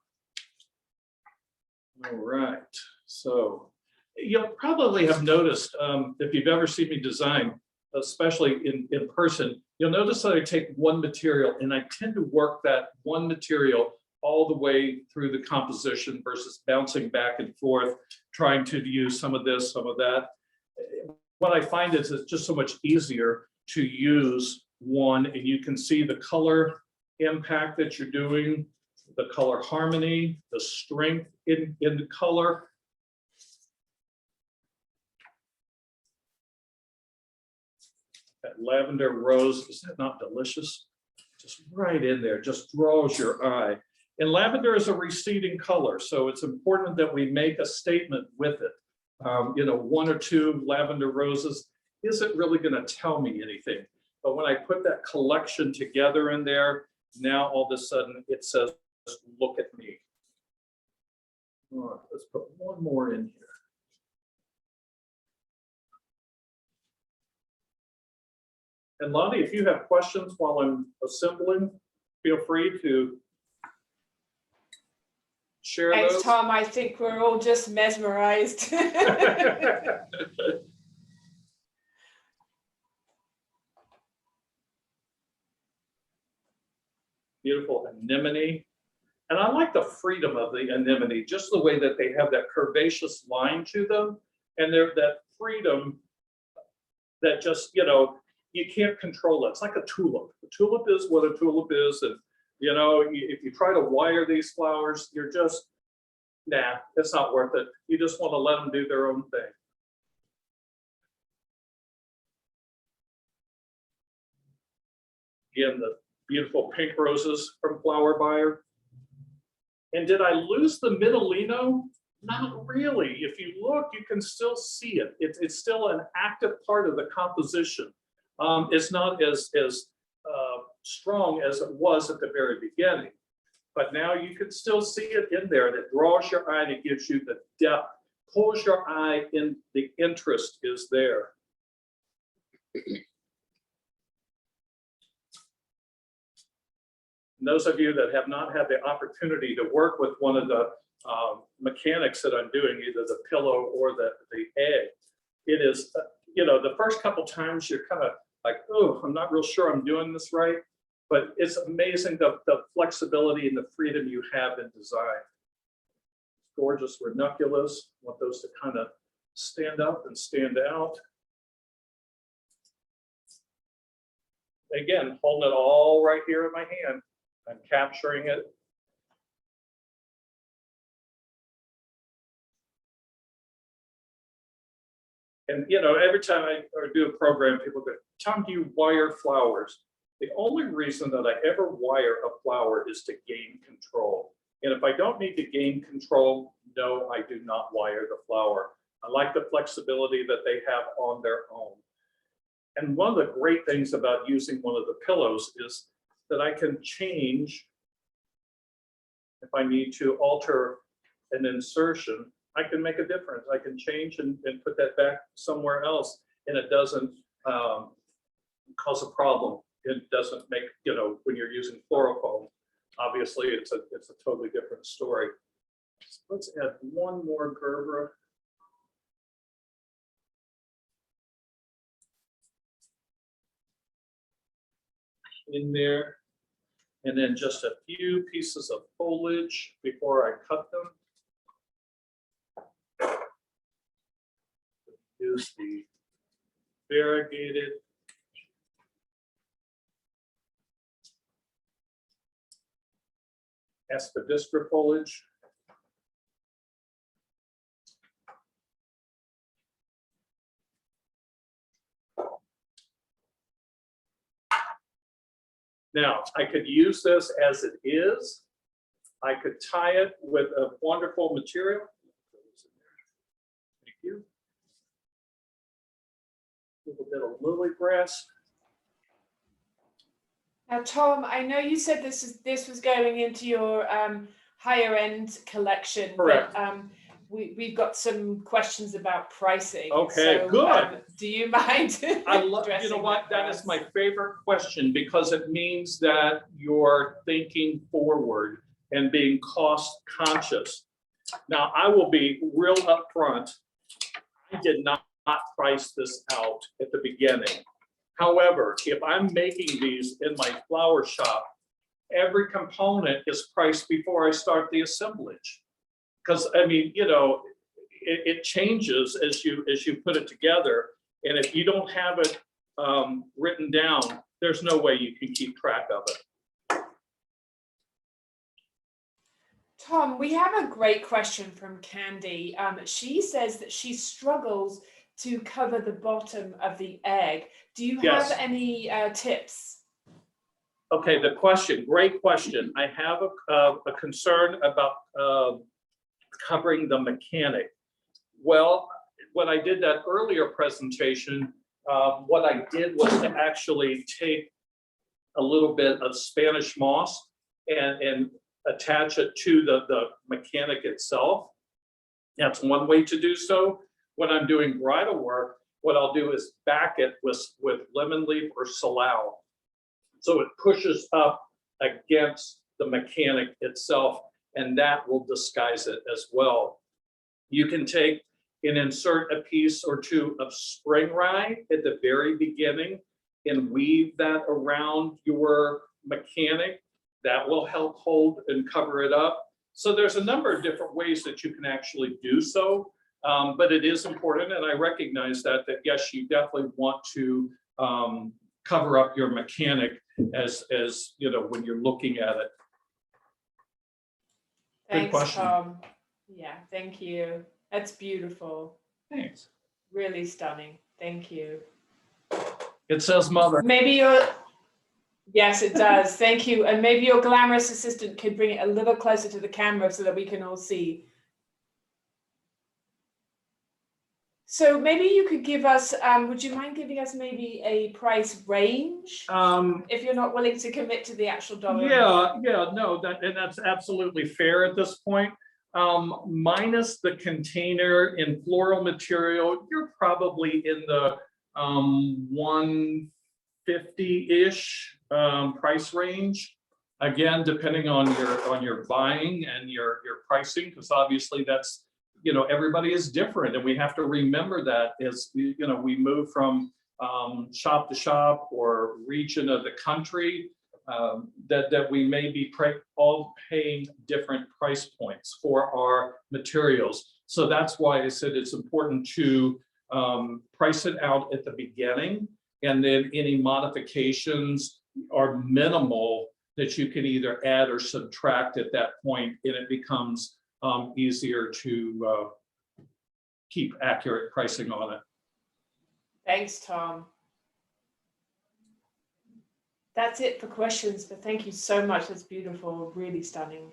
All right, so you'll probably have noticed, if you've ever seen me design, especially in person, you'll notice that I take one material and I tend to work that one material all the way through the composition versus bouncing back and forth, trying to use some of this, some of that. What I find is it's just so much easier to use one, and you can see the color impact that you're doing, the color harmony, the strength in the color. That lavender rose, is that not delicious? Just right in there, just draws your eye. And lavender is a receding color, so it's important that we make a statement with it. One or two lavender roses isn't really going to tell me anything. But when I put that collection together in there, now all of a sudden it says, look at me. All right, let's put one more in here. And Lonnie, if you have questions while I'm assembling, feel free to share Thanks, those. Tom. I think we're all just mesmerized. Beautiful anemone. And I like the freedom of the anemone, just the way that they have that curvaceous line to them. And that freedom that just, you can't control it. It's like a tulip. A tulip is what a tulip is. And, if you try to wire these flowers, you're just, nah, it's not worth it. You just want to let them do their own thing. Again, the beautiful pink roses from Flower Buyer. And did I lose the Middlino? Not really. If you look, you can still see it. It's still an active part of the composition. It's not as strong as it was at the very beginning, but now you can still see it in there, and it draws your eye and it gives you the depth, pulls your eye in, the interest is there. And those of you that have not had the opportunity to work with one of the mechanics that I'm doing, either the pillow or the egg, it is, the first couple times you're kind of like, oh, I'm not real sure I'm doing this right. But it's amazing the flexibility and the freedom you have in design. Gorgeous ranunculus. Want those to kind of stand up and stand out. Again, holding it all right here in my hand. I'm capturing it. And every time I do a program, people go, Tom, do you wire flowers? The only reason that I ever wire a flower is to gain control. And if I don't need to gain control, no, I do not wire the flower. I like the flexibility that they have on their own. And one of the great things about using one of the pillows is that I can change, if I need to alter an insertion, I can make a difference. I can change and put that back somewhere else, and it doesn't cause a problem. It doesn't make, when you're using fluorofoam, obviously it's a totally different story. Let's add one more Gerbera. In there, and then just a few pieces of foliage before I cut them. Use the variegated aspidistra foliage. Now, I could use this as it is. I could tie it with a wonderful material. Thank you. A little bit of lily grass. Now, Tom, I know you said this was going into your higher end collection. Correct. But, we've got some questions about pricing. Okay, so, good. Do you mind? I love, you know what, that is my favorite question, because it means that you're thinking forward and being cost conscious. Now, I will be real upfront. I did not price this out at the beginning. However, if I'm making these in my flower shop, every component is priced before I start the assemblage. Because I mean, it changes as you put it together, and if you don't have it written down, there's no way you can keep track of it. Tom, we have a great question from Candy. She says that she struggles to cover the bottom of the egg. Do you Yes. have any tips? Okay, the question, great question. I have a concern about covering the mechanic. Well, when I did that earlier presentation, what I did was to actually take a little bit of Spanish moss and attach it to the mechanic itself. That's one way to do so. When I'm doing bridal work, what I'll do is back it with lemon leaf or salal. So it pushes up against the mechanic itself, and that will disguise it as well. You can take and insert a piece or two of spring rye at the very beginning and weave that around your mechanic. That will help hold and cover it up. So there's a number of different ways that you can actually do so, but it is important, and I recognize that yes, you definitely want to cover up your mechanic as you know, when you're looking at it. Thanks, question. Tom. Yeah, thank you. That's beautiful. Thanks. Really stunning. Thank you. It says mother. Maybe your, yes, it does. Thank you. And maybe your glamorous assistant could bring it a little closer to the camera so that we can all see. So maybe you could give us, would you mind giving us maybe a price range? If you're not willing to commit to the actual dollar. Yeah, no, that's absolutely fair at this point. Minus the container in floral material, you're probably in the 150-ish price range. Again, depending on your buying and your pricing, because obviously that's, you know, everybody is different, and we have to remember that as, you know, we move from shop to shop or region of the country, that we may be all paying different price points for our materials. So that's why I said it's important to price it out at the beginning, and then any modifications are minimal that you can either add or subtract at that point, and it becomes easier to keep accurate pricing on it. Thanks, Tom. That's it for questions, but thank you so much. That's beautiful, really stunning.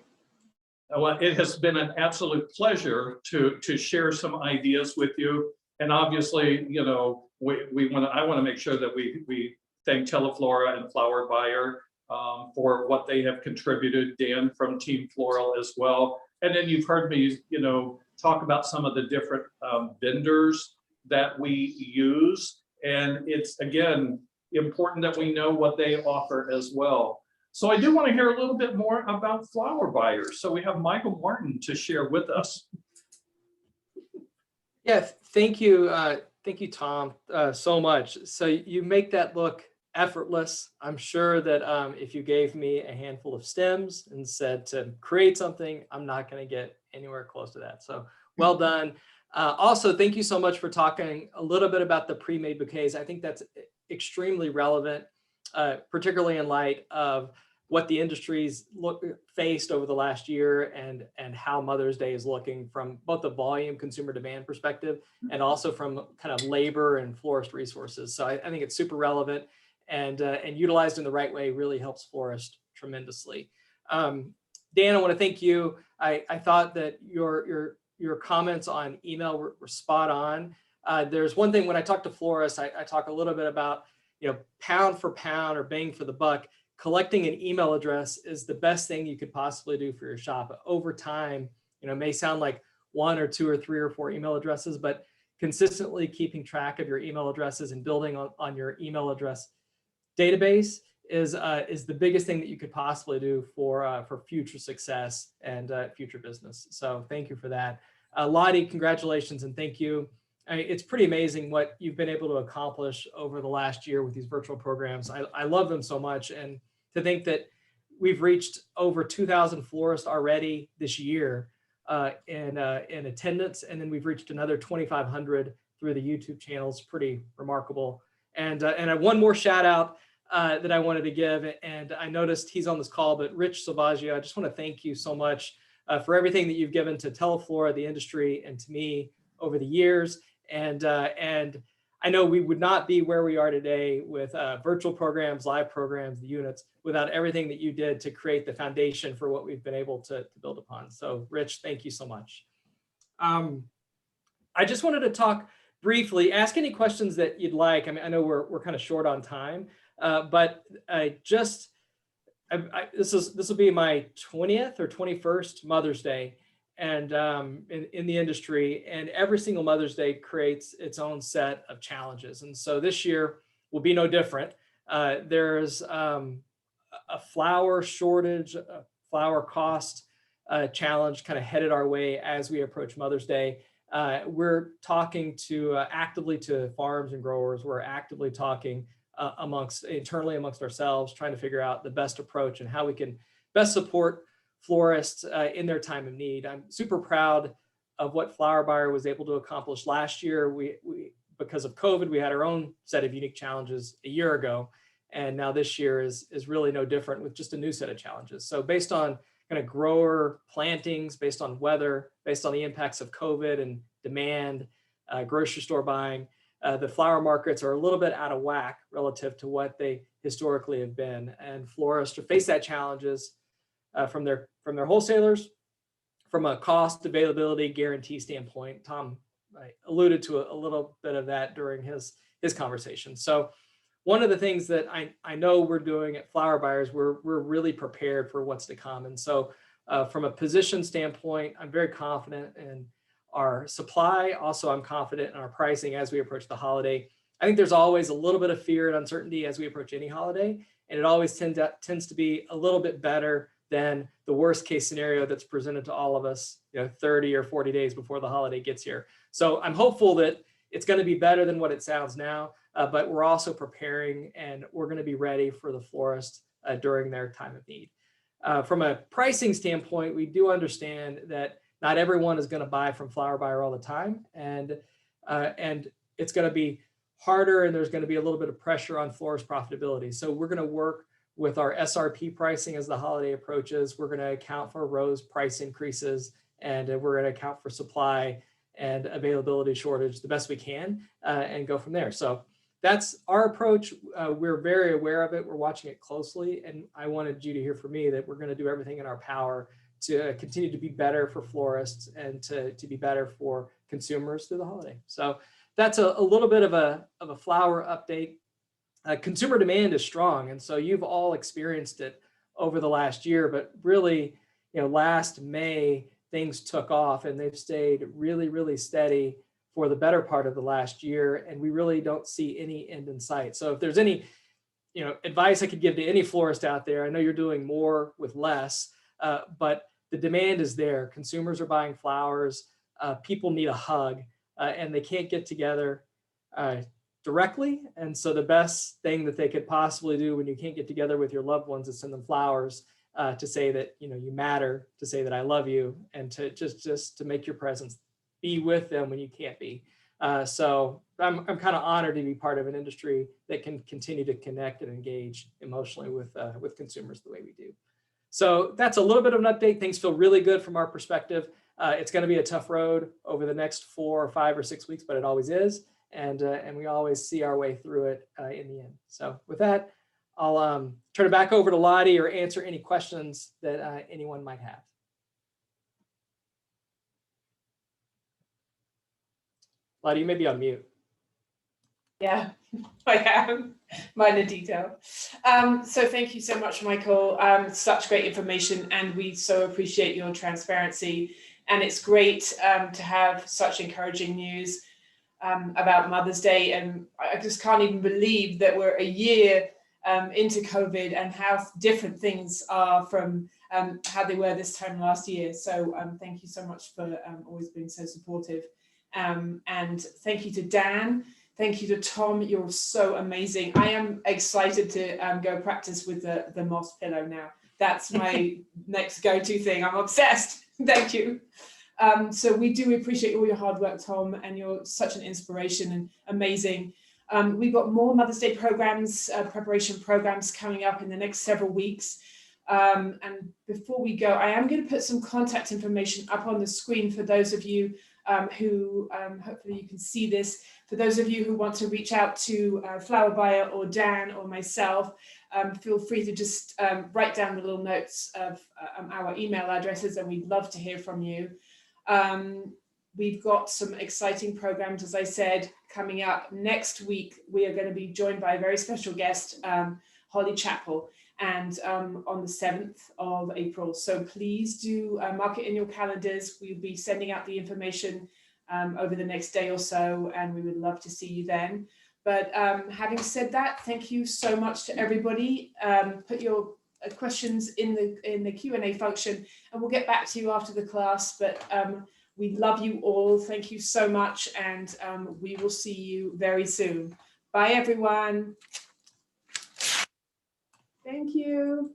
Well, it has been an absolute pleasure to share some ideas with you. And obviously, you know, I want to make sure that we thank Teleflora and Flower Buyer for what they have contributed, Dan from Team Floral as well. And then you've heard me, you know, talk about some of the different vendors that we use. And it's, again, important that we know what they offer as well. So I do want to hear a little bit more about Flower Buyers. So we have Michael Martin to share with us. Yeah, thank you, Tom, so much. So you make that look effortless. I'm sure that if you gave me a handful of stems and said to create something, I'm not going to get anywhere close to that. So well done. Also, thank you so much for talking a little bit about the pre-made bouquets. I think that's extremely relevant, particularly in light of what the industry's faced over the last year, and how Mother's Day is looking from both the volume consumer demand perspective and also from kind of labor and florist resources. So I think it's super relevant, and utilized in the right way really helps Florist tremendously. Dan, I want to thank you. I thought that your comments on email were spot on. There's one thing when I talk to florists, I talk a little bit about, you know, pound for pound or bang for the buck. Collecting an email address is the best thing you could possibly do for your shop. Over time, you know, it may sound like 1 or 2 or 3 or 4 email addresses, but consistently keeping track of your email addresses and building on your email address database is the biggest thing that you could possibly do for future success and future business. So thank you for that. Lottie, congratulations and thank you. I mean, it's pretty amazing what you've been able to accomplish over the last year with these virtual programs. I love them so much. And to think that we've reached over 2,000 florists already this year in attendance, and then we've reached another 2,500 through the YouTube channels, pretty remarkable. And I have one more shout out that I wanted to give, and I noticed he's on this call, but Rich Salvaggio, I just want to thank you so much for everything that you've given to Teleflora, the industry, and to me over the years. And I know we would not be where we are today with virtual programs, live programs, the units, without everything that you did to create the foundation for what we've been able to build upon. So Rich, thank you so much. I just wanted to talk briefly, ask any questions that you'd like. I mean, I know we're kind of short on time, but this will be my 20th or 21st Mother's Day. And in the industry, and every single Mother's Day creates its own set of challenges. And so this year will be no different. There's a a flower shortage, a flower cost challenge kind of headed our way as we approach Mother's Day. We're talking actively to farms and growers. We're actively talking internally amongst ourselves, trying to figure out the best approach and how we can best support florists in their time of need. I'm super proud of what Flower Buyer was able to accomplish last year. We because of COVID, we had our own set of unique challenges a year ago, and now this year is really no different with just a new set of challenges. So based on kind of grower plantings, based on weather, based on the impacts of COVID and demand, grocery store buying, the flower markets are a little bit out of whack relative to what they historically have been. And florists face that challenges from their wholesalers, from a cost availability guarantee standpoint. Tom alluded to a little bit of that during his conversation. So one of the things that I know we're doing at Flower Buyers, we're really prepared for what's to come. And so from a position standpoint, I'm very confident in our supply. Also, I'm confident in our pricing as we approach the holiday. I think there's always a little bit of fear and uncertainty as we approach any holiday, and it always tends to be a little bit better than the worst case scenario that's presented to all of us, 30 or 40 days before the holiday gets here. So I'm hopeful that it's going to be better than what it sounds now, but we're also preparing, and we're going to be ready for the florist during their time of need. From a pricing standpoint, we do understand that not everyone is going to buy from Flower Buyer all the time, and it's going to be harder, and there's going to be a little bit of pressure on florist profitability. So we're going to work with our SRP pricing as the holiday approaches. We're going to account for rose price increases, and we're going to account for supply and availability shortage the best we can, and go from there. So that's our approach. We're very aware of it. We're watching it closely, and I wanted you to hear from me that we're going to do everything in our power to continue to be better for florists and to be better for consumers through the holiday. So that's a little bit of a flower update. Consumer demand is strong, and so you've all experienced it over the last year, but really, last May, things took off, and they've stayed really, really steady for the better part of the last year, and we really don't see any end in sight. So if there's any, advice I could give to any florist out there, I know you're doing more with less, but the demand is there. Consumers are buying flowers. People need a hug, and they can't get together directly. And so the best thing that they could possibly do when you can't get together with your loved ones is send them flowers to say that you matter, to say that I love you, and to just to make your presence be with them when you can't be. So I'm kind of honored to be part of an industry that can continue to connect and engage emotionally with consumers the way we do. So that's a little bit of an update. Things feel really good from our perspective. It's going to be a tough road over the next 4 or 5 or 6 weeks, but it always is. And we always see our way through it in the end. So with that, I'll turn it back over to Lottie or answer any questions that anyone might have. Lottie, you may be on mute. Yeah, I am. Minor detail. So thank you so much, Michael. Such great information, and we so appreciate your transparency. And it's great to have such encouraging news about Mother's Day. And I just can't even believe that we're a year into COVID and how different things are from how they were this time last year. So thank you so much for always being so supportive. And thank you to Dan. Thank you to Tom. You're so amazing. I am excited to go practice with the moss pillow now. That's my next go-to thing. I'm obsessed. Thank you. So we do appreciate all your hard work, Tom, and you're such an inspiration and amazing. We've got more Mother's Day programs, preparation programs coming up in the next several weeks. And before we go, I am going to put some contact information up on the screen for those of you who hopefully you can see this. For those of you who want to reach out to Flower Buyer or Dan or myself, feel free to just write down the little notes of our email addresses, and we'd love to hear from you. We've got some exciting programs, as I said, coming up next week. We are going to be joined by a very special guest, Holly Chappell, and on the 7th of April. So please do mark it in your calendars. We'll be sending out the information over the next day or so, and we would love to see you then. But having said that, thank you so much to everybody. Put your questions in the Q&A function, and we'll get back to you after the class. But we love you all. Thank you so much, and we will see you very soon. Bye, everyone. Thank you.